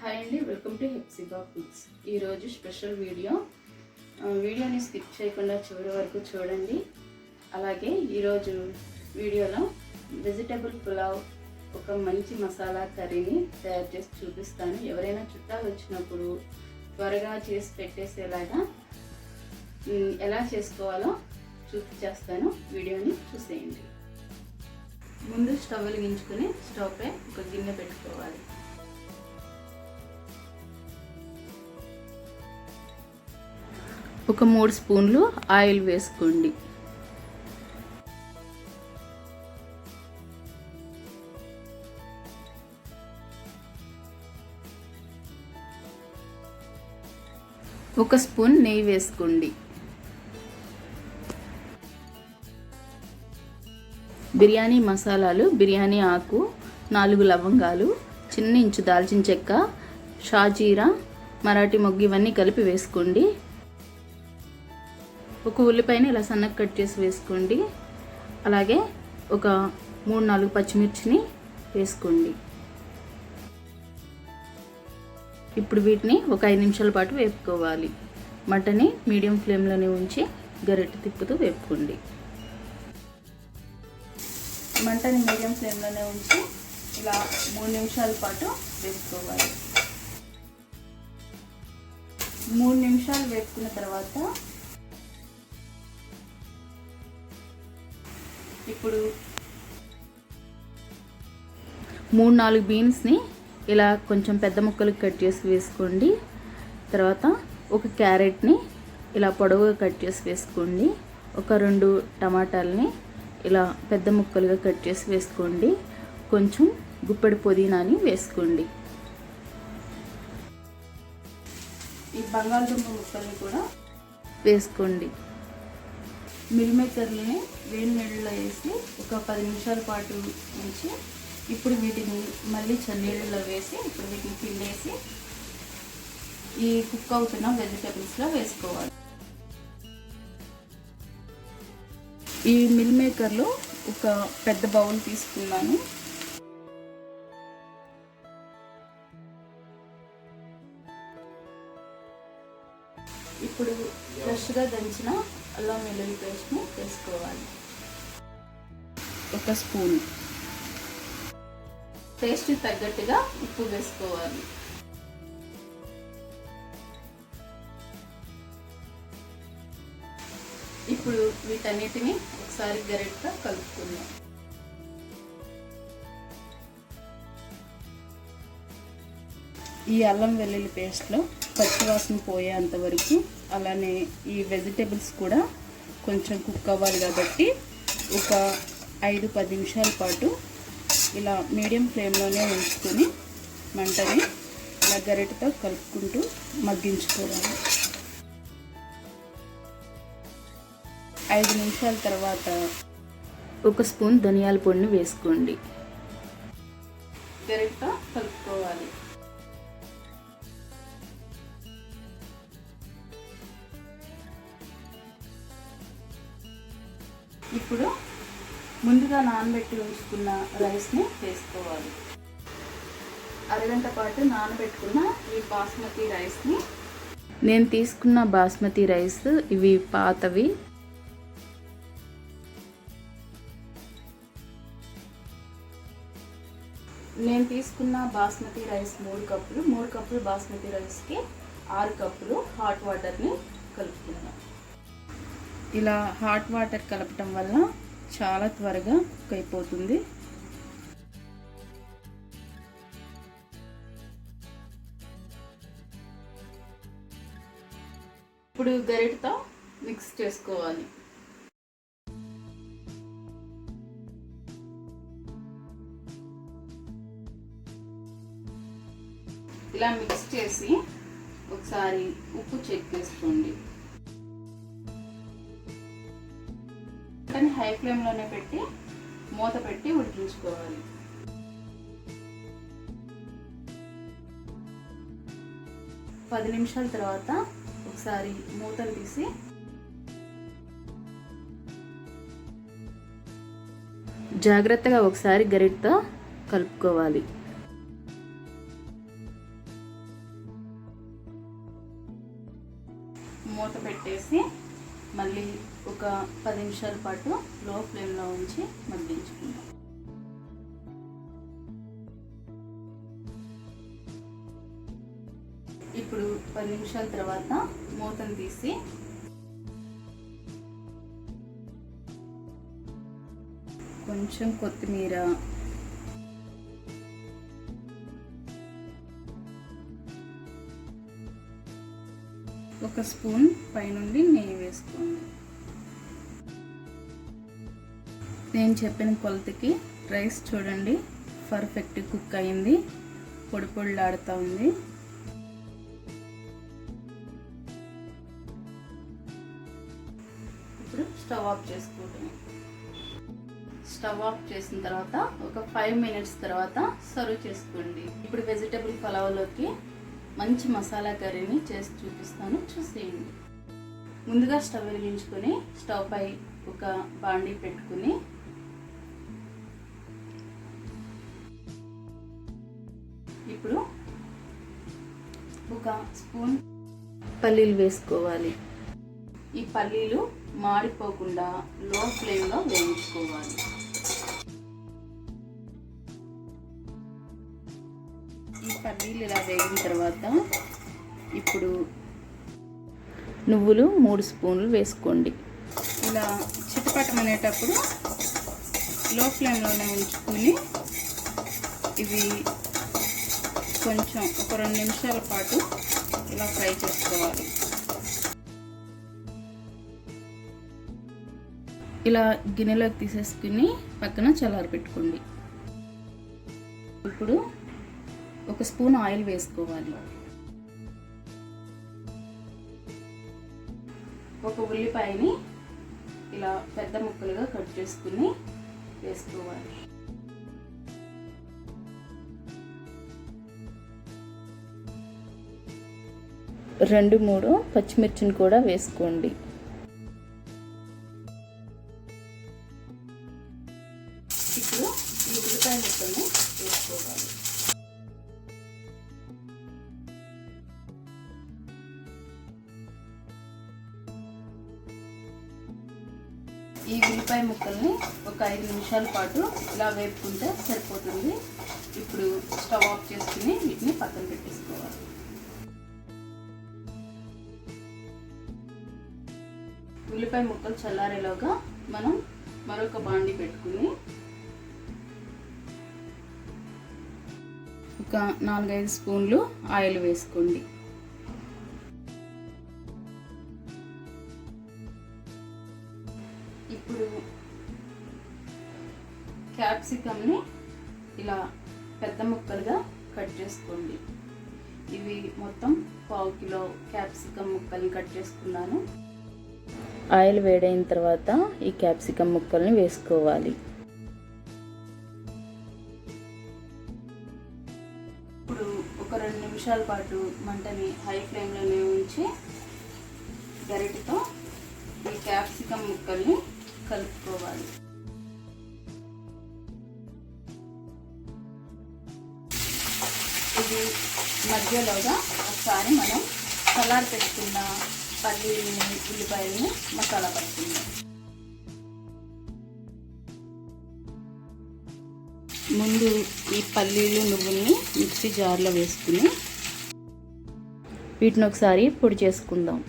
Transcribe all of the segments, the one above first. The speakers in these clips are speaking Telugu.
హాయ్ అండి, వెల్కమ్ టు హెప్సిబా ఫుడ్స్. ఈరోజు స్పెషల్ వీడియోని స్కిప్ చేయకుండా చివరి వరకు చూడండి. అలాగే ఈరోజు వీడియోలో వెజిటబుల్ పులావ్ ఒక మంచి మసాలా కర్రీని తయారు చేసి చూపిస్తాను. ఎవరైనా చుట్టాలు వచ్చినప్పుడు త్వరగా చేసి పెట్టేసేలాగా ఎలా చేసుకోవాలో చూపించేస్తాను. వీడియోని చూసేయండి. ముందు స్టవ్ వెలిగించుకొని స్టవ్ పై ఒక గిన్నె పెట్టుకోవాలి. ఒక 3 స్పూన్లు ఆయిల్ వేసుకోండి. ఒక స్పూన్ నెయ్యి వేసుకోండి. బిర్యానీ మసాలాలు, బిర్యానీ ఆకు, 4 లవంగాలు, చిన్న ఇంచు దాల్చిన చెక్క, షాజీరా, మరాఠీ మొగ్గు ఇవన్నీ కలిపి వేసుకోండి. ఒక ఉల్లిపాయని ఇలా సన్నగా కట్ చేసి వేసుకోండి. అలాగే ఒక 3-4 పచ్చిమిర్చిని వేసుకోండి. ఇప్పుడు వీటిని ఒక 5 నిమిషాల పాటు వేపుకోవాలి. మంటని మీడియం ఫ్లేమ్లోనే ఉంచి గరిటె తిప్పుతూ వేపుకోండి. మంటని మీడియం ఫ్లేమ్లోనే ఉంచి ఇలా 3 నిమిషాల పాటు వేపుకోవాలి. 3 నిమిషాలు వేపుకున్న తర్వాత ఇప్పుడు 3-4 బీన్స్ని ఇలా కొంచెం పెద్ద ముక్కలకు కట్ చేసి వేసుకోండి. తర్వాత ఒక క్యారెట్ని ఇలా పొడవుగా కట్ చేసి వేసుకోండి. ఒక 2 టమాటాలని ఇలా పెద్ద ముక్కలుగా కట్ చేసి వేసుకోండి. కొంచెం గుప్పెడు పుదీనాని వేసుకోండి. ఈ బంగాళదుంప ముక్కల్ని కూడా వేసుకోండి. మిల్ మేకర్లని వేడి నీళ్ళలో వేసి ఒక 10 నిమిషాల పాటు ఉంచి ఇప్పుడు వీటిని మళ్ళీ చన్నీళ్ళలో వేసి ఇప్పుడు వీటిని పిండేసి ఈ కుక్ అవుతున్న వెజిటబుల్స్లో వేసుకోవాలి. ఈ మిల్ మేకర్లో ఒక పెద్ద బౌల్ తీసుకున్నాను. ఇప్పుడు ఫ్రెష్గా దంచిన అల్లం వెల్లుల్లి పేస్ట్ని వేసుకోవాలి. ఒక స్పూన్. టేస్ట్ తగ్గట్టుగా ఉప్పు వేసుకోవాలి. ఇప్పుడు వీటన్నిటిని ఒకసారి గరిటెతో కలుపుకుందాం. ఈ అల్లం వెల్లుల్లి పేస్ట్లో పచ్చివాసన పోయేంత వరకు, అలానే ఈ వెజిటేబుల్స్ కూడా కొంచెం కుక్ అవ్వాలి కాబట్టి ఒక 5-10 నిమిషాల పాటు ఇలా మీడియం ఫ్లేమ్లోనే ఉంచుకొని మంటని ఇలా గరిటెతో కలుపుకుంటూ మగ్గించుకోవాలి. 5 నిమిషాల తర్వాత ఒక స్పూన్ ధనియాల పొడిని వేసుకోండి. గరిటెతో కలుపుకోవాలి. ఇప్పుడు ముందుగా నానబెట్టి ఉంచుకున్న రైస్ని వేసుకోవాలి. అరగంట పాటు నానబెట్టుకున్న ఈ బాస్మతి రైస్ని, నేను తీసుకున్న బాస్మతి రైస్ ఇవి పాతవి. నేను తీసుకున్న బాస్మతి రైస్ 3 కప్పులు. 3 కప్పులు బాస్మతి రైస్కి 6 కప్పులు హాట్ వాటర్ని కలుపుకుందాం. ఇలా హాట్ వాటర్ కలపటం వల్ల చాలా త్వరగా కుక్ అయిపోతుంది. ఇప్పుడు గరిటెతో మిక్స్ చేసుకోవాలి. ఇలా మిక్స్ చేసి ఒకసారి ఉప్పు చెక్ చేసుకోండి. హై ఫ్లేమ్లోనే పెట్టి మూత పెట్టి ఉడికించుకోవాలి. పది నిమిషాల తర్వాత ఒకసారి మూతను తీసి జాగ్రత్తగా ఒకసారి గరిటెతో కలుపుకోవాలి. మూత పెట్టేసి మళ్ళీ ఒక 10 నిమిషాల పాటు లో ఫ్లేమ్లో ఉంచి మగ్గించుకుందాం. ఇప్పుడు 10 నిమిషాల తర్వాత మూతను తీసి కొంచెం కొత్తిమీర, ఒక స్పూన్ పైనుండి నెయ్యి వేసుకోండి. నేను చెప్పిన కొలతకి రైస్ చూడండి పర్ఫెక్ట్ కుక్ అయింది, పొడి పొడిలాడుతూ ఉంది. ఇప్పుడు స్టవ్ ఆఫ్ చేసుకోవటం. స్టవ్ ఆఫ్ చేసిన తర్వాత ఒక 5 మినిట్స్ తర్వాత సర్వ్ చేసుకోండి. ఇప్పుడు వెజిటబుల్ పులావ్లోకి మంచి మసాలా కర్రీని చేసి చూపిస్తాను, చూసేయండి. ముందుగా స్టవ్ వెలిగించుకొని స్టవ్ పై ఒక బాండీ పెట్టుకుని ఇప్పుడు ఒక స్పూన్ పల్లీలు వేసుకోవాలి. ఈ పల్లీలు మాడిపోకుండా లో ఫ్లేమ్లో వేయించుకోవాలి. ఈ పల్లీలు ఇలా వేగిన తర్వాత ఇప్పుడు నువ్వులు 3 స్పూన్లు వేసుకోండి. ఇలా చిటపటమనేటప్పుడు లో ఫ్లేమ్లోనే ఉంచుకొని ఇవి కొంచెం ఒక 2 నిమిషాల పాటు ఇలా ఫ్రై చేసుకోవాలి. ఇలా గిన్నెలోకి తీసేసుకుని పక్కన చల్లారి పెట్టుకోండి. ఇప్పుడు ఒక స్పూన్ ఆయిల్ వేసుకోవాలి. ఒక ఉల్లిపాయని ఇలా పెద్ద ముక్కలుగా కట్ చేసుకుని వేసుకోవాలి. రెండు 3 పచ్చిమిర్చిని కూడా వేసుకోండి. ఇప్పుడు ఈ ఉల్లిపాయ ముక్కల్ని వేసుకోవాలి. ఈ ఉల్లిపాయ ముక్కల్ని ఒక 5 నిమిషాల పాటు ఇలా వేపుకుంటే సరిపోతుంది. ఇప్పుడు స్టవ్ ఆఫ్ చేసుకుని వీటిని పక్కన పెట్టేసుకోవాలి. ఉల్లిపాయ ముక్కలు చల్లారేలోగా మనం మరొక బాండీ పెట్టుకుని ఒక 4-5 స్పూన్లు ఆయిల్ వేసుకోండి. ఇప్పుడు క్యాప్సికమ్ని ఇలా పెద్ద ముక్కలుగా కట్ చేసుకోండి. ఇవి మొత్తం 1/4 కిలో క్యాప్సికమ్ ముక్కల్ని కట్ చేసుకున్నాను. ఆయిల్ వేడైన తర్వాత ఈ క్యాప్సికమ్ ముక్కల్ని వేసుకోవాలి. ఇప్పుడు ఒక 2 నిమిషాల పాటు మంటని హై ఫ్లేమ్లోనే ఉంచి గరిటెతో ఈ క్యాప్సికమ్ ముక్కల్ని కలుపుకోవాలి. ఇది మధ్యలోగా ఒకసారి మనం చల్లారి పెట్టుకున్న పల్లీలని, ఉల్లిపాయలని మసాలా పట్టుకుందాం. ముందు ఈ పల్లీలు, నువ్వుల్ని మిక్సీ జార్లో వేసుకుని వీటిని ఒకసారి పొడి చేసుకుందాం.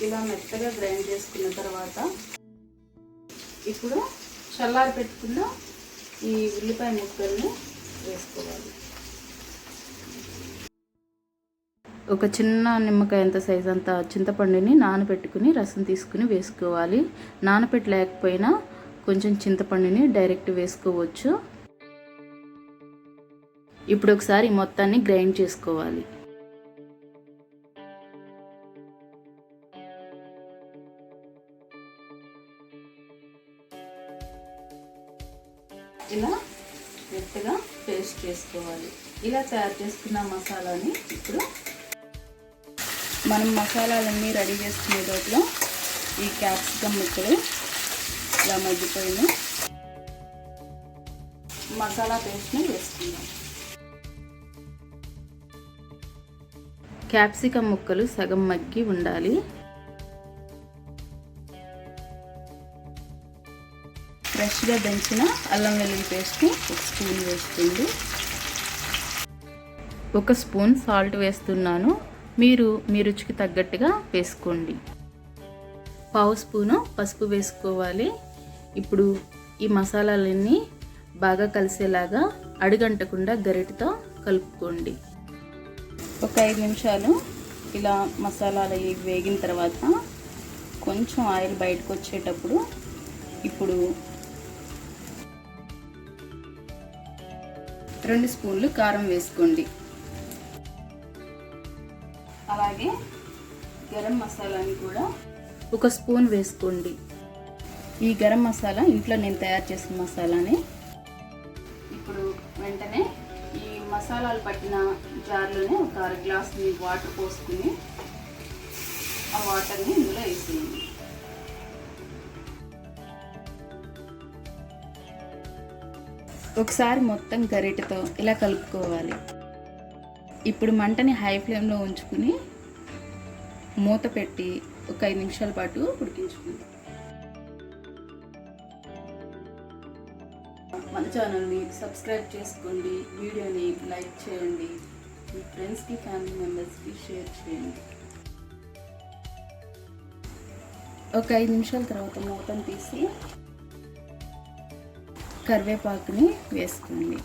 ఇలా మెత్తగా గ్రైండ్ చేసుకున్న తర్వాత ఇప్పుడు చల్లారి పెట్టుకున్న ఈ ఉల్లిపాయ ముక్కల్ని వేసుకోవాలి. ఒక చిన్న నిమ్మకాయ అంత సైజ్ అంత చింతపండుని నానబెట్టుకుని రసం తీసుకుని వేసుకోవాలి. నానబెట్టలేకపోయినా కొంచెం చింతపండుని డైరెక్ట్ వేసుకోవచ్చు. ఇప్పుడు ఒకసారి మొత్తాన్ని గ్రైండ్ చేసుకోవాలి. ఇలా మెత్తగా పేస్ట్ చేసుకోవాలి. ఇలా తయారు చేసుకున్న మసాలాని ఇప్పుడు మనం మసాలాలన్నీ రెడీ చేసుకునే లోపల ఈ క్యాప్సికమ్ ముక్కలు ఇలా మగ్గిపోయిన మసాలా పేస్ట్ని వేసుకుందాం. క్యాప్సికమ్ ముక్కలు సగం మగ్గి ఉండాలి. ఫ్రెష్గా దంచిన అల్లం వెల్లుల్లి పేస్ట్ 1 స్పూన్ వేసుకోండి. 1 స్పూన్ సాల్ట్ వేస్తున్నాను. మీరు మీ రుచికి తగ్గట్టుగా వేసుకోండి. 1/2 స్పూను పసుపు వేసుకోవాలి. ఇప్పుడు ఈ మసాలాలన్నీ బాగా కలిసేలాగా అడుగంటకుండా గరిటెతో కలుపుకోండి. ఒక 5 నిమిషాలు ఇలా మసాలాలు వేగిన తర్వాత కొంచెం ఆయిల్ బయటకు వచ్చేటప్పుడు ఇప్పుడు 2 స్పూన్లు కారం వేసుకోండి. అలాగే గరం మసాలాని కూడా 1 స్పూన్ వేసుకోండి. ఈ గరం మసాలా ఇంట్లో నేను తయారు చేసిన మసాలానే. ఇప్పుడు వెంటనే ఈ మసాలాలు పట్టిన జార్లోనే ఒక 1/2 గ్లాసు వాటర్ పోసుకుని ఆ వాటర్ని ఇందులో వేసేయండి. ఒకసారి మొత్తం గరిటెతో ఇలా కలుపుకోవాలి. ఇప్పుడు మంటని హై ఫ్లేమ్లో ఉంచుకుని మూత పెట్టి ఒక 5 నిమిషాల పాటు ఉడికించుకుందాం. మన ఛానల్ని సబ్స్క్రైబ్ చేసుకోండి, వీడియోని లైక్ చేయండి, మీ ఫ్రెండ్స్కి ఫ్యామిలీ మెంబర్స్కి షేర్ చేయండి. ఒక 5 నిమిషాల తర్వాత మూతను తీసి కరివేపాకుని వేసుకోండి.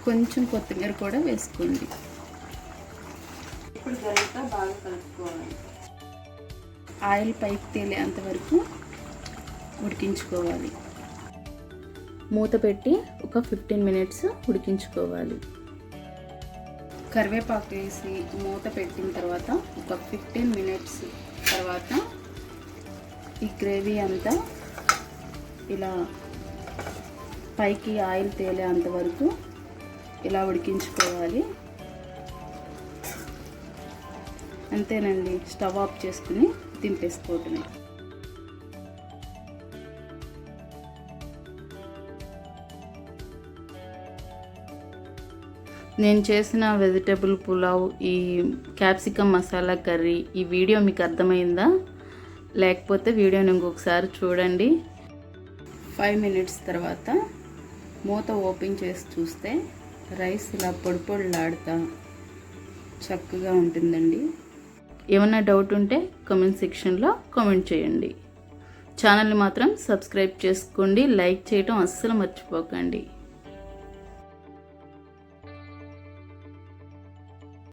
కొంచెం కొత్తిమీర కూడా వేసుకోండి. ఇప్పుడు గరిటెతో బాగా కలుపుకోవాలి. ఆయిల్ పైకి తేలేంత వరకు ఉడికించుకోవాలి. మూత పెట్టి ఒక 15 మినిట్స్ ఉడికించుకోవాలి. కరివేపాకు వేసి మూత పెట్టిన తర్వాత ఒక 15 మినిట్స్ తర్వాత ఈ గ్రేవీ అంతా ఇలా పైకి ఆయిల్ తేలేంత వరకు ఇలా ఉడికించుకోవాలి. అంతేనండి, స్టవ్ ఆఫ్ చేసుకుని దింపేసుకోవటమే. నేను చేసిన వెజిటబుల్ పులావ్, ఈ క్యాప్సికమ్ మసాలా కర్రీ, ఈ వీడియో మీకు అర్థమైందా? లేకపోతే వీడియోని ఇంకొకసారి చూడండి. 5 మినిట్స్ తర్వాత మూత ఓపెన్ చేసి చూస్తే రైస్ ఇలా పొడి పొడిలాడుతా చక్కగా ఉంటుందండి. ఏమన్నా డౌట్ ఉంటే కామెంట్ సెక్షన్లో కామెంట్ చేయండి. ఛానల్ని మాత్రం సబ్స్క్రైబ్ చేసుకోండి, లైక్ చేయటం అస్సలు మర్చిపోకండి.